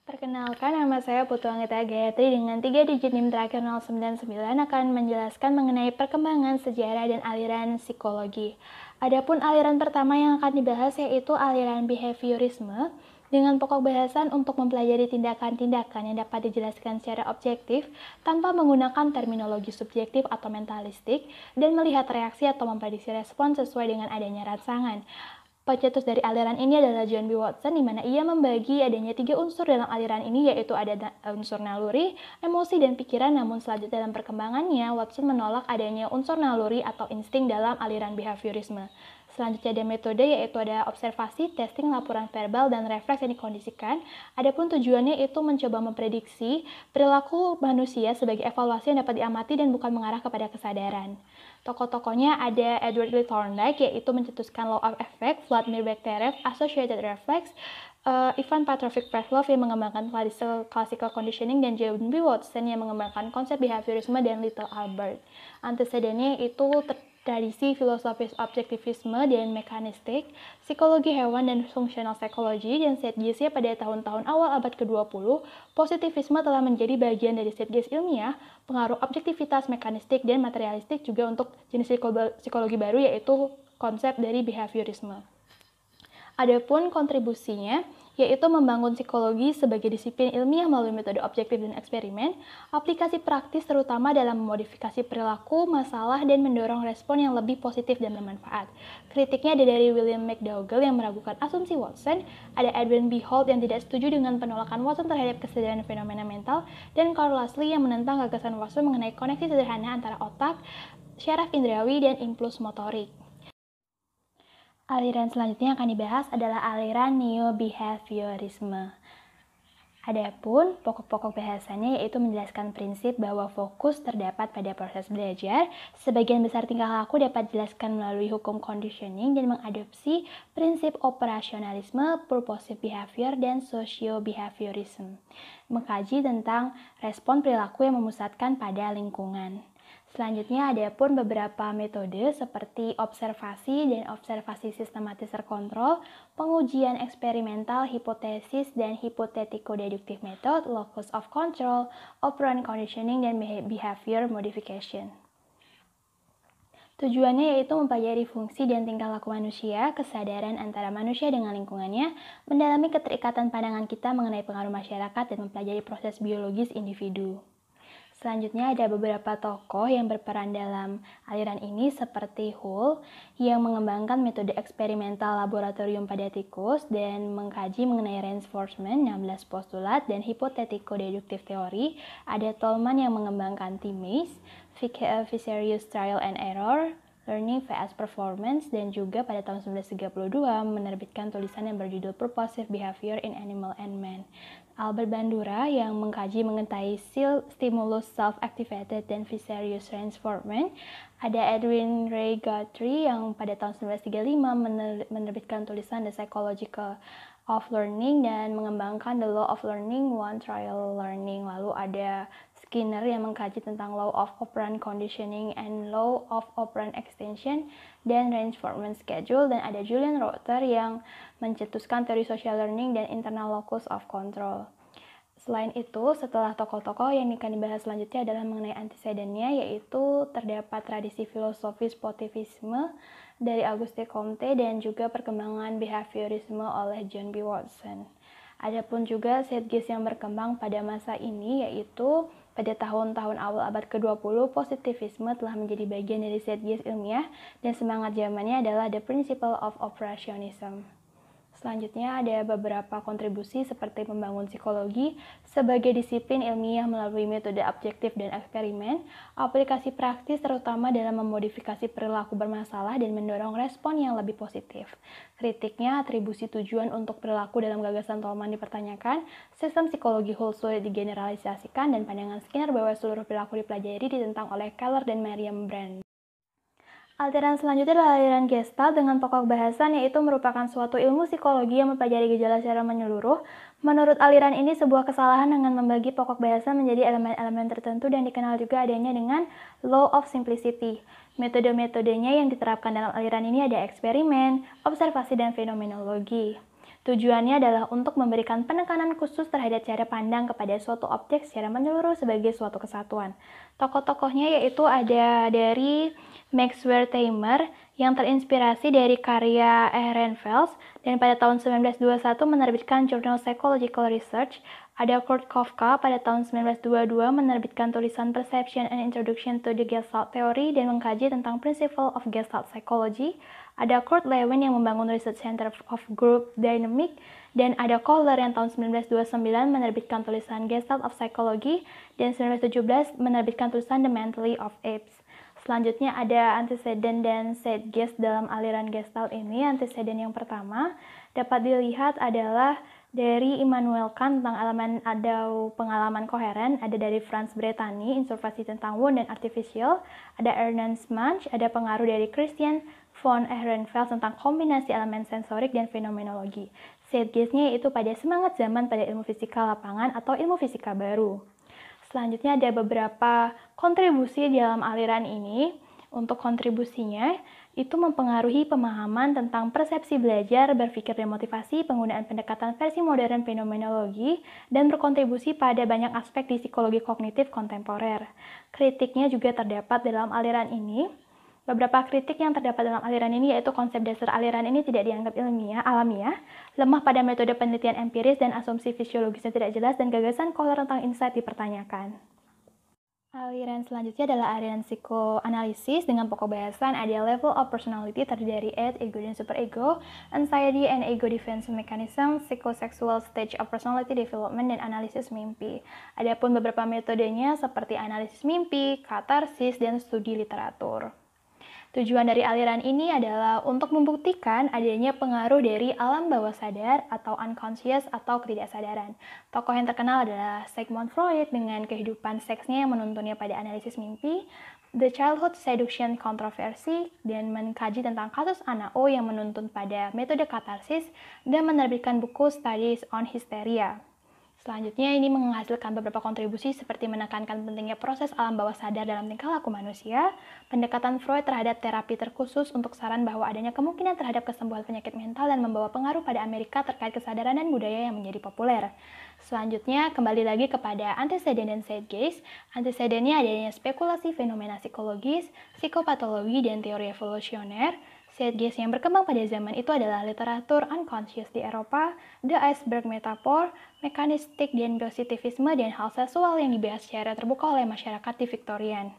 Perkenalkan, nama saya Putu Anggita Gayatri dengan 3 digit NIM terakhir 099 akan menjelaskan mengenai perkembangan sejarah dan aliran psikologi. Adapun aliran pertama yang akan dibahas yaitu aliran behaviorisme dengan pokok bahasan untuk mempelajari tindakan-tindakan yang dapat dijelaskan secara objektif tanpa menggunakan terminologi subjektif atau mentalistik dan melihat reaksi atau memprediksi respon sesuai dengan adanya rangsangan. Pencetus dari aliran ini adalah John B. Watson, di mana ia membagi adanya 3 unsur dalam aliran ini, yaitu ada unsur naluri, emosi, dan pikiran. Namun selanjutnya dalam perkembangannya, Watson menolak adanya unsur naluri atau insting dalam aliran behaviorisme. Selanjutnya ada metode, yaitu ada observasi, testing, laporan verbal, dan refleks yang dikondisikan. Adapun tujuannya itu mencoba memprediksi perilaku manusia sebagai evaluasi yang dapat diamati dan bukan mengarah kepada kesadaran. Tokoh-tokohnya ada Edward Lee Thorndike, yaitu mencetuskan Law of Effect, Vladimir Bekhterev, Associated Reflex, Ivan Petrovich Pavlov yang mengembangkan classical conditioning, dan John B. Watson yang mengembangkan konsep behaviorisme, dan Little Albert. Antecedennya itu tradisi filosofis objektivisme dan mekanistik, psikologi hewan dan functional psychology, dan setgeisnya pada tahun-tahun awal abad ke-20, positivisme telah menjadi bagian dari setgeis ilmiah, pengaruh objektivitas mekanistik dan materialistik juga untuk jenis psikologi baru yaitu konsep dari behaviorisme. Adapun kontribusinya yaitu membangun psikologi sebagai disiplin ilmiah melalui metode objektif dan eksperimen, aplikasi praktis terutama dalam memodifikasi perilaku, masalah, dan mendorong respon yang lebih positif dan bermanfaat. Kritiknya ada dari William McDougall yang meragukan asumsi Watson, ada Edwin B. Holt yang tidak setuju dengan penolakan Watson terhadap kesadaran fenomena mental, dan Carl Laszlo yang menentang gagasan Watson mengenai koneksi sederhana antara otak, syaraf indrawi, dan impuls motorik. Aliran selanjutnya yang akan dibahas adalah aliran neo-behaviorisme. Adapun pokok-pokok bahasannya yaitu menjelaskan prinsip bahwa fokus terdapat pada proses belajar, sebagian besar tingkah laku dapat dijelaskan melalui hukum conditioning dan mengadopsi prinsip operasionalisme, purposive behavior, dan socio-behaviorism. Mengkaji tentang respon perilaku yang memusatkan pada lingkungan. Selanjutnya ada pun beberapa metode seperti observasi dan observasi sistematis terkontrol, pengujian eksperimental, hipotesis dan hipotetiko-deduktif method, locus of control, operant conditioning, dan behavior modification. Tujuannya yaitu mempelajari fungsi dan tingkah laku manusia, kesadaran antara manusia dengan lingkungannya, mendalami keterikatan pandangan kita mengenai pengaruh masyarakat, dan mempelajari proses biologis individu. Selanjutnya ada beberapa tokoh yang berperan dalam aliran ini seperti Hull yang mengembangkan metode eksperimental laboratorium pada tikus dan mengkaji mengenai reinforcement 16 postulat dan hipotetiko-deduktif teori. Ada Tolman yang mengembangkan T-Maze, Vicarious Trial and Error, Learning vs Performance, dan juga pada tahun 1932 menerbitkan tulisan yang berjudul Purposive Behavior in Animal and Man. Albert Bandura yang mengkaji mengenai stimulus self-activated dan vicarious reinforcement. Ada Edwin Ray Guthrie yang pada tahun 1935 menerbitkan tulisan The Psychological of Learning dan mengembangkan The Law of Learning, One Trial Learning. Lalu ada Skinner yang mengkaji tentang Law of Operant Conditioning and Law of Operant Extension dan Reinforcement Schedule, dan ada Julian Rother yang mencetuskan teori social learning dan internal locus of control. Selain itu, setelah tokoh-tokoh yang akan dibahas selanjutnya adalah mengenai antecedennya, yaitu terdapat tradisi filosofis positivisme dari Auguste Comte dan juga perkembangan behaviorisme oleh John B. Watson. Adapun juga setgeist yang berkembang pada masa ini, yaitu pada tahun-tahun awal abad ke-20, positivisme telah menjadi bagian dari setgeist ilmiah dan semangat zamannya adalah the principle of operationism. Selanjutnya ada beberapa kontribusi seperti membangun psikologi sebagai disiplin ilmiah melalui metode objektif dan eksperimen, aplikasi praktis terutama dalam memodifikasi perilaku bermasalah dan mendorong respon yang lebih positif. Kritiknya, atribusi tujuan untuk perilaku dalam gagasan Tolman dipertanyakan, sistem psikologi Hull sulit digeneralisasikan, dan pandangan Skinner bahwa seluruh perilaku dipelajari ditentang oleh Keller dan Mariam Brand. Aliran selanjutnya adalah aliran Gestalt dengan pokok bahasan yaitu merupakan suatu ilmu psikologi yang mempelajari gejala secara menyeluruh. Menurut aliran ini, sebuah kesalahan dengan membagi pokok bahasan menjadi elemen-elemen tertentu dan dikenal juga adanya dengan Law of Simplicity. Metode-metodenya yang diterapkan dalam aliran ini ada eksperimen, observasi, dan fenomenologi. Tujuannya adalah untuk memberikan penekanan khusus terhadap cara pandang kepada suatu objek secara menyeluruh sebagai suatu kesatuan. Tokoh-tokohnya yaitu ada dari Max Wertheimer yang terinspirasi dari karya Ehrenfels dan pada tahun 1921 menerbitkan Journal Psychological Research. Ada Kurt Kafka pada tahun 1922 menerbitkan tulisan Perception and Introduction to the Gestalt Theory dan mengkaji tentang Principle of Gestalt Psychology. Ada Kurt Lewin yang membangun Research Center of Group Dynamic, dan ada Kohler yang tahun 1929 menerbitkan tulisan Gestalt of Psychology, dan 1917 menerbitkan tulisan The Mentally of Apes. Selanjutnya ada antecedent dan zeitgeist dalam aliran Gestalt ini. Antecedent yang pertama dapat dilihat adalah dari Immanuel Kant tentang elemen atau pengalaman koheren, ada dari Franz Brentany, observasi tentang wound dan artificial, ada Ernst Mach, ada pengaruh dari Christian von Ehrenfels tentang kombinasi elemen sensorik dan fenomenologi. Zeitgeistnya yaitu pada semangat zaman pada ilmu fisika lapangan atau ilmu fisika baru. Selanjutnya ada beberapa kontribusi dalam aliran ini. Untuk kontribusinya, itu mempengaruhi pemahaman tentang persepsi belajar, berpikir dan motivasi, penggunaan pendekatan versi modern fenomenologi, dan berkontribusi pada banyak aspek di psikologi kognitif kontemporer. Kritiknya juga terdapat dalam aliran ini. Beberapa kritik yang terdapat dalam aliran ini yaitu konsep dasar aliran ini tidak dianggap alamiah, lemah pada metode penelitian empiris dan asumsi fisiologisnya tidak jelas, dan gagasan Kohler tentang insight dipertanyakan. Aliran selanjutnya adalah aliran psikoanalisis dengan pokok bahasan ada level of personality terdiri dari id, ego dan superego, anxiety and ego defense mechanism, psychosexual stage of personality development, dan analisis mimpi. Adapun beberapa metodenya seperti analisis mimpi, katarsis, dan studi literatur. Tujuan dari aliran ini adalah untuk membuktikan adanya pengaruh dari alam bawah sadar atau unconscious atau ketidaksadaran. Tokoh yang terkenal adalah Sigmund Freud dengan kehidupan seksnya yang menuntunnya pada analisis mimpi, The Childhood Seduction Controversy, dan mengkaji tentang kasus anak O yang menuntun pada metode katarsis, dan menerbitkan buku Studies on Hysteria. Selanjutnya ini menghasilkan beberapa kontribusi seperti menekankan pentingnya proses alam bawah sadar dalam tingkah laku manusia, pendekatan Freud terhadap terapi terkhusus untuk saran bahwa adanya kemungkinan terhadap kesembuhan penyakit mental dan membawa pengaruh pada Amerika terkait kesadaran dan budaya yang menjadi populer. Selanjutnya kembali lagi kepada antecedent dan zeitgeist. Antecedennya adanya spekulasi fenomena psikologis, psikopatologi, dan teori evolusioner. Zeitgeist yang berkembang pada zaman itu adalah literatur unconscious di Eropa, the iceberg metaphor, mekanistik dan positivisme, dan hal seksual yang dibahas secara terbuka oleh masyarakat di Victorian.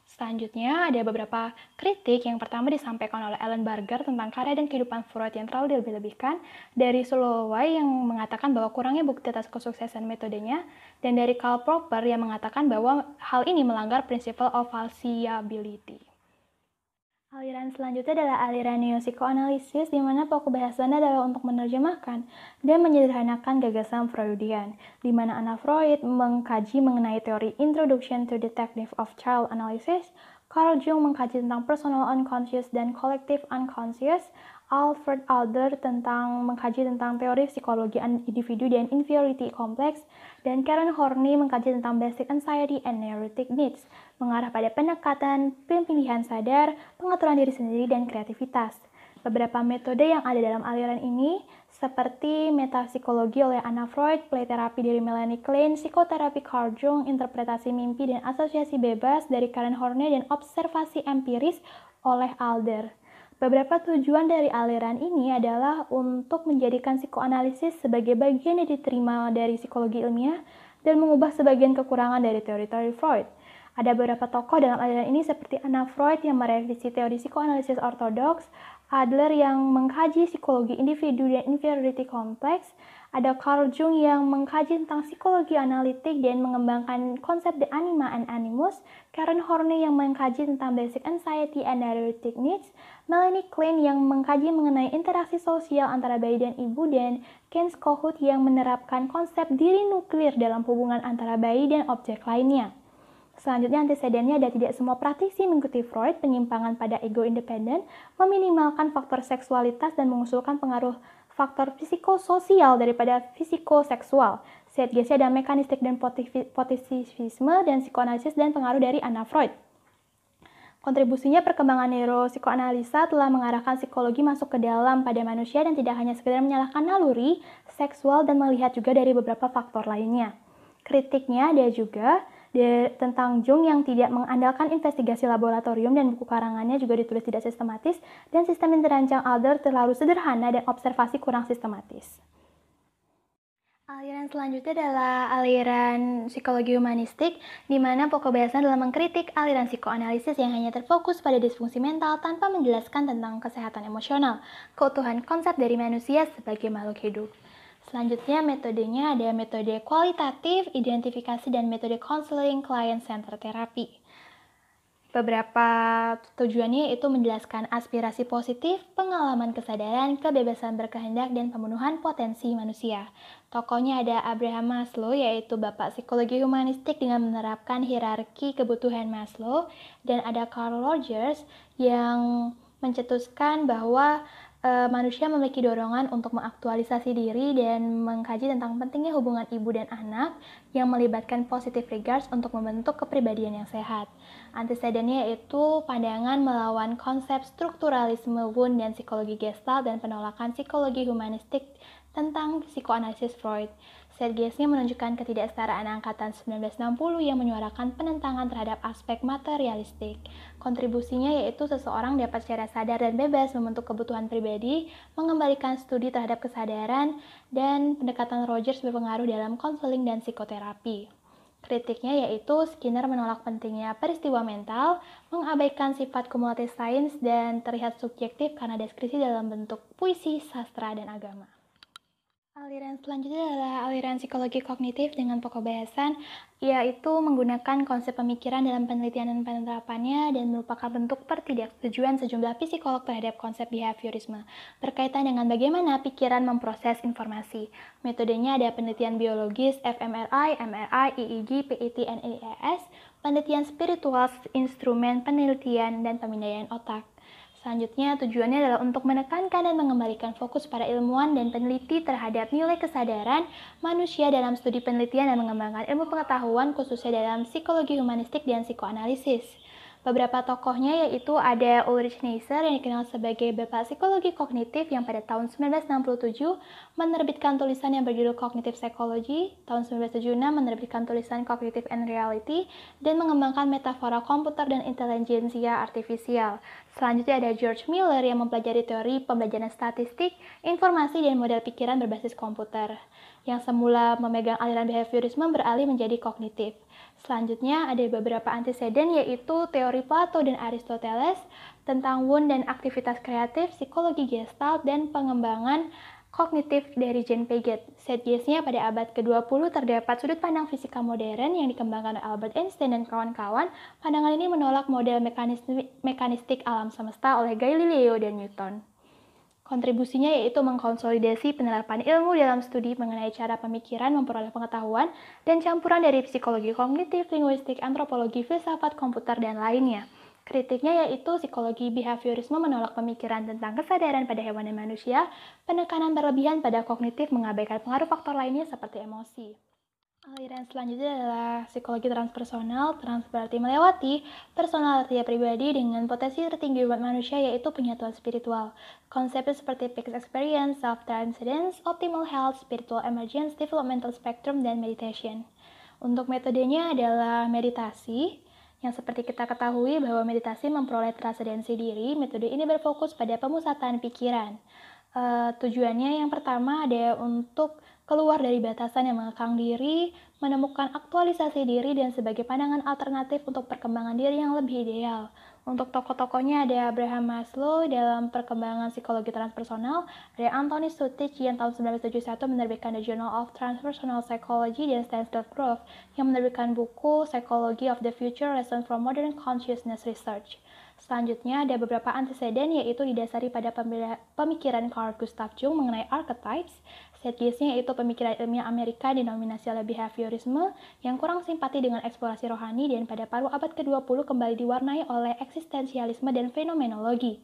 Selanjutnya ada beberapa kritik. Yang pertama disampaikan oleh Ellen Barger tentang karya dan kehidupan Freud yang terlalu dilebih-lebihkan, dari Soloway yang mengatakan bahwa kurangnya bukti atas kesuksesan metodenya, dan dari Karl Popper yang mengatakan bahwa hal ini melanggar principle of falsifiability. Aliran selanjutnya adalah aliran neopsikoanalisis, di mana pokok bahasannya adalah untuk menerjemahkan dan menyederhanakan gagasan Freudian, di mana Anna Freud mengkaji mengenai teori Introduction to the Technique of Child Analysis, Carl Jung mengkaji tentang personal unconscious dan collective unconscious, Alfred Adler mengkaji tentang teori psikologi individu dan inferiority complex, dan Karen Horney mengkaji tentang basic anxiety and neurotic needs, mengarah pada pendekatan pilihan sadar, pengaturan diri sendiri, dan kreativitas. Beberapa metode yang ada dalam aliran ini seperti metapsikologi oleh Anna Freud, play terapi dari Melanie Klein, psikoterapi Carl Jung, interpretasi mimpi dan asosiasi bebas dari Karen Horney, dan observasi empiris oleh Adler. Beberapa tujuan dari aliran ini adalah untuk menjadikan psikoanalisis sebagai bagian yang diterima dari psikologi ilmiah dan mengubah sebagian kekurangan dari teori-teori Freud. Ada beberapa tokoh dalam aliran ini seperti Anna Freud yang merevisi teori psikoanalisis ortodoks, Adler yang mengkaji psikologi individu dan inferiority complex, ada Carl Jung yang mengkaji tentang psikologi analitik dan mengembangkan konsep the anima and animus, Karen Horney yang mengkaji tentang basic anxiety and neurotic needs, Melanie Klein yang mengkaji mengenai interaksi sosial antara bayi dan ibu, dan Ken Kohut yang menerapkan konsep diri nuklir dalam hubungan antara bayi dan objek lainnya. Selanjutnya antecedennya ada tidak semua praktisi mengikuti Freud, penyimpangan pada ego independen, meminimalkan faktor seksualitas, dan mengusulkan pengaruh faktor psikososial daripada psikoseksual. Zeitgeistnya ada mekanistik dan positivisme, dan psikoanalisis dan pengaruh dari Anna Freud. Kontribusinya perkembangan neuropsikoanalisa telah mengarahkan psikologi masuk ke dalam pada manusia dan tidak hanya sekedar menyalahkan naluri, seksual, dan melihat juga dari beberapa faktor lainnya. Kritiknya ada juga tentang Jung yang tidak mengandalkan investigasi laboratorium dan buku karangannya juga ditulis tidak sistematis dan sistem yang dirancang Adler terlalu sederhana dan observasi kurang sistematis. Aliran selanjutnya adalah aliran psikologi humanistik, di mana pokok bahasan adalah mengkritik aliran psikoanalisis yang hanya terfokus pada disfungsi mental tanpa menjelaskan tentang kesehatan emosional, keutuhan konsep dari manusia sebagai makhluk hidup. Selanjutnya metodenya ada metode kualitatif, identifikasi, dan metode counseling client center therapy. Beberapa tujuannya yaitu menjelaskan aspirasi positif, pengalaman kesadaran, kebebasan berkehendak, dan pemenuhan potensi manusia. Tokohnya ada Abraham Maslow, yaitu bapak psikologi humanistik dengan menerapkan hierarki kebutuhan Maslow, dan ada Carl Rogers yang mencetuskan bahwa manusia memiliki dorongan untuk mengaktualisasi diri dan mengkaji tentang pentingnya hubungan ibu dan anak yang melibatkan positive regards untuk membentuk kepribadian yang sehat. Antecedennya yaitu pandangan melawan konsep strukturalisme Wundt dan psikologi Gestalt dan penolakan psikologi humanistik tentang psikoanalisis Freud. Sergesnya menunjukkan ketidaksetaraan angkatan 1960 yang menyuarakan penentangan terhadap aspek materialistik. Kontribusinya yaitu seseorang dapat secara sadar dan bebas membentuk kebutuhan pribadi, mengembalikan studi terhadap kesadaran, dan pendekatan Rogers berpengaruh dalam konseling dan psikoterapi. Kritiknya yaitu Skinner menolak pentingnya peristiwa mental, mengabaikan sifat kumulatif sains, dan terlihat subjektif karena deskripsi dalam bentuk puisi, sastra, dan agama. Aliran selanjutnya adalah aliran psikologi kognitif dengan pokok bahasan, yaitu menggunakan konsep pemikiran dalam penelitian dan penerapannya dan merupakan bentuk pertidaksetujuan sejumlah psikolog terhadap konsep behaviorisme berkaitan dengan bagaimana pikiran memproses informasi. Metodenya ada penelitian biologis, fMRI, MRI, EEG, PET, NIAS, penelitian spiritual, instrumen penelitian, dan pemindaian otak. Selanjutnya, tujuannya adalah untuk menekankan dan mengembalikan fokus para ilmuwan dan peneliti terhadap nilai kesadaran manusia dalam studi penelitian dan mengembangkan ilmu pengetahuan khususnya dalam psikologi humanistik dan psikoanalisis. Beberapa tokohnya yaitu ada Ulrich Neisser yang dikenal sebagai bapak psikologi kognitif yang pada tahun 1967 menerbitkan tulisan yang berjudul Cognitive Psychology, tahun 1976 menerbitkan tulisan Cognitive and Reality, dan mengembangkan metafora komputer dan intelijensia artifisial. Selanjutnya ada George Miller yang mempelajari teori pembelajaran statistik, informasi, dan model pikiran berbasis komputer. Yang semula memegang aliran behaviorisme beralih menjadi kognitif. Selanjutnya ada beberapa anteseden yaitu teori Plato dan Aristoteles tentang Wundt dan aktivitas kreatif, psikologi Gestalt, dan pengembangan kognitif dari Jean Piaget. Setgesnya pada abad ke-20 terdapat sudut pandang fisika modern yang dikembangkan oleh Albert Einstein dan kawan-kawan. Pandangan ini menolak model mekanistik alam semesta oleh Galileo dan Newton. Kontribusinya yaitu mengkonsolidasi penerapan ilmu dalam studi mengenai cara pemikiran memperoleh pengetahuan dan campuran dari psikologi kognitif, linguistik, antropologi, filsafat komputer, dan lainnya. Kritiknya yaitu psikologi behaviorisme menolak pemikiran tentang kesadaran pada hewan dan manusia, penekanan berlebihan pada kognitif mengabaikan pengaruh faktor lainnya seperti emosi. Aliran selanjutnya adalah psikologi transpersonal. Trans berarti melewati, personal artinya pribadi dengan potensi tertinggi buat manusia yaitu penyatuan spiritual. Konsepnya seperti peak experience, self-transcendence, optimal health, spiritual emergence, developmental spectrum, dan meditation. Untuk metodenya adalah meditasi, yang seperti kita ketahui bahwa meditasi memperoleh transendensi diri. Metode ini berfokus pada pemusatan pikiran. Tujuannya yang pertama ada untuk keluar dari batasan yang mengekang diri, menemukan aktualisasi diri, dan sebagai pandangan alternatif untuk perkembangan diri yang lebih ideal. Untuk tokoh-tokohnya ada Abraham Maslow dalam perkembangan psikologi transpersonal, ada Anthony Sutich yang tahun 1971 menerbitkan The Journal of Transpersonal Psychology, dan Stanislav Grof yang menerbitkan buku Psychology of the Future, Lessons from Modern Consciousness Research. Selanjutnya ada beberapa anteseden yaitu didasari pada pemikiran Carl Gustav Jung mengenai archetypes. Setgesnya yaitu pemikiran ilmiah Amerika denominasi oleh behaviorisme yang kurang simpati dengan eksplorasi rohani dan pada paruh abad ke-20 kembali diwarnai oleh eksistensialisme dan fenomenologi.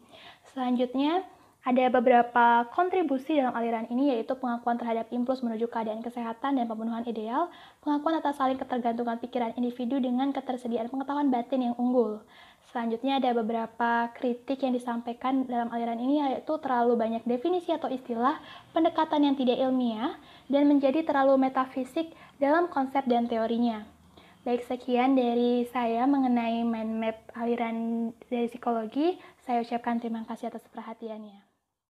Selanjutnya Ada beberapa kontribusi dalam aliran ini, yaitu pengakuan terhadap impuls menuju keadaan kesehatan dan pemenuhan ideal, pengakuan atas saling ketergantungan pikiran individu dengan ketersediaan pengetahuan batin yang unggul. Selanjutnya ada beberapa kritik yang disampaikan dalam aliran ini, yaitu terlalu banyak definisi atau istilah, pendekatan yang tidak ilmiah, dan menjadi terlalu metafisik dalam konsep dan teorinya. Baik, sekian dari saya mengenai mind map aliran dari psikologi. Saya ucapkan terima kasih atas perhatiannya.